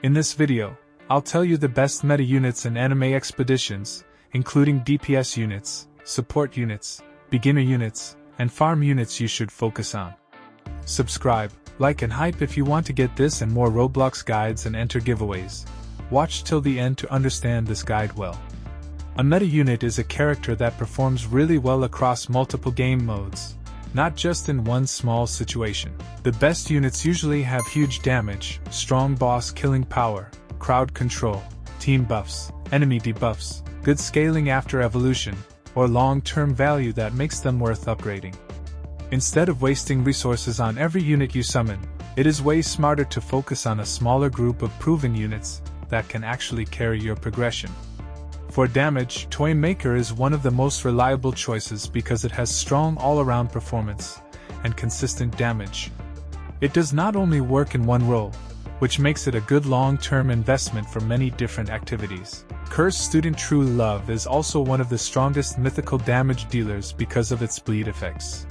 In this video, I'll tell you the best meta units in Anime Expeditions, including DPS units, support units, beginner units, and farm units you should focus on. Subscribe, like and hype if you want to get this and more Roblox guides and enter giveaways. Watch till the end to understand this guide well. A meta unit is a character that performs really well across multiple game modes, not just in one small situation. The best units usually have huge damage, strong boss killing power, crowd control, team buffs, enemy debuffs, good scaling after evolution, or long-term value that makes them worth upgrading. Instead of wasting resources on every unit you summon, it is way smarter to focus on a smaller group of proven units that can actually carry your progression. For damage, Toy Maker is one of the most reliable choices because it has strong all-around performance and consistent damage. It does not only work in one role, which makes it a good long-term investment for many different activities. Cursed Student True Love is also one of the strongest mythical damage dealers because of its bleed effects.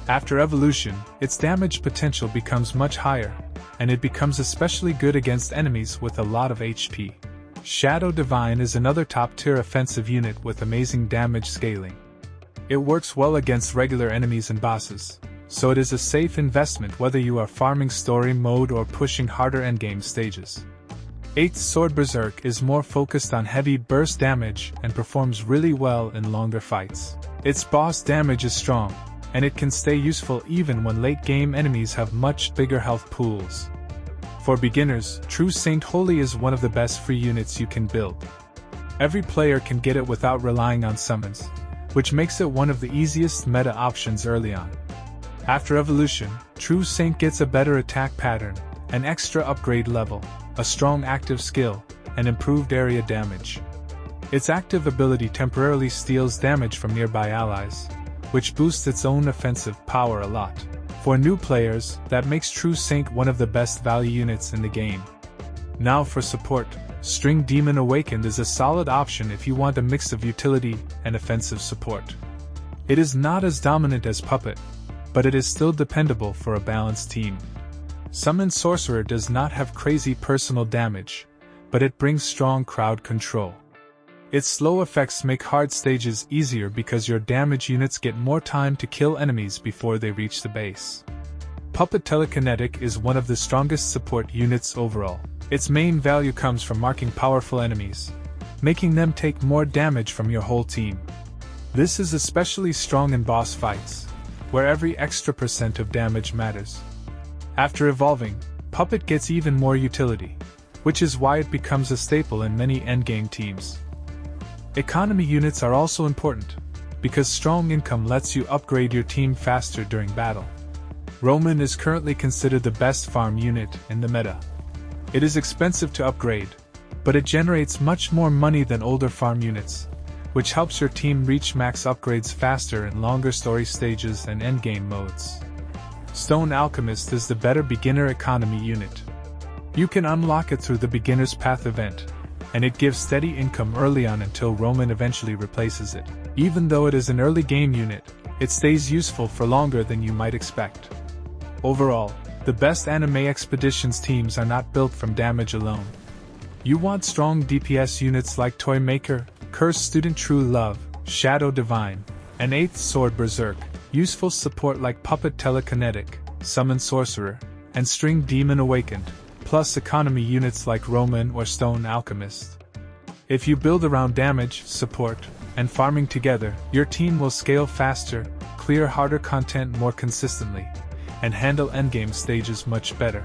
After evolution, its damage potential becomes much higher, and it becomes especially good against enemies with a lot of HP. Shadow Divine is another top-tier offensive unit with amazing damage scaling. It works well against regular enemies and bosses, so it is a safe investment whether you are farming story mode or pushing harder endgame stages. 8th Sword Berserk is more focused on heavy burst damage and performs really well in longer fights. Its boss damage is strong, and it can stay useful even when late-game enemies have much bigger health pools. For beginners, True Saint Holy is one of the best free units you can build. Every player can get it without relying on summons, which makes it one of the easiest meta options early on. After evolution, True Saint gets a better attack pattern, an extra upgrade level, a strong active skill, and improved area damage. Its active ability temporarily steals damage from nearby allies, which boosts its own offensive power a lot. For new players, that makes True Saint one of the best value units in the game. Now for support, String Demon Awakened is a solid option if you want a mix of utility and offensive support. It is not as dominant as Puppet, but it is still dependable for a balanced team. Summon Sorcerer does not have crazy personal damage, but it brings strong crowd control. Its slow effects make hard stages easier because your damage units get more time to kill enemies before they reach the base. Puppet Telekinetic is one of the strongest support units overall. Its main value comes from marking powerful enemies, making them take more damage from your whole team. This is especially strong in boss fights, where every extra % of damage matters. After evolving, Puppet gets even more utility, which is why it becomes a staple in many endgame teams. Economy units are also important, because strong income lets you upgrade your team faster during battle. Roman is currently considered the best farm unit in the meta. It is expensive to upgrade, but it generates much more money than older farm units, which helps your team reach max upgrades faster in longer story stages and endgame modes. Stone Alchemist is the better beginner economy unit. You can unlock it through the Beginner's Path event, and it gives steady income early on until Roman eventually replaces it. Even though it is an early game unit, it stays useful for longer than you might expect. Overall, the best Anime Expeditions teams are not built from damage alone. You want strong DPS units like Toy Maker, Cursed Student True Love, Shadow Divine, and 8th Sword Berserk, useful support like Puppet Telekinetic, Summon Sorcerer, and String Demon Awakened, plus economy units like Roman or Stone Alchemist. If you build around damage, support, and farming together, your team will scale faster, clear harder content more consistently, and handle endgame stages much better.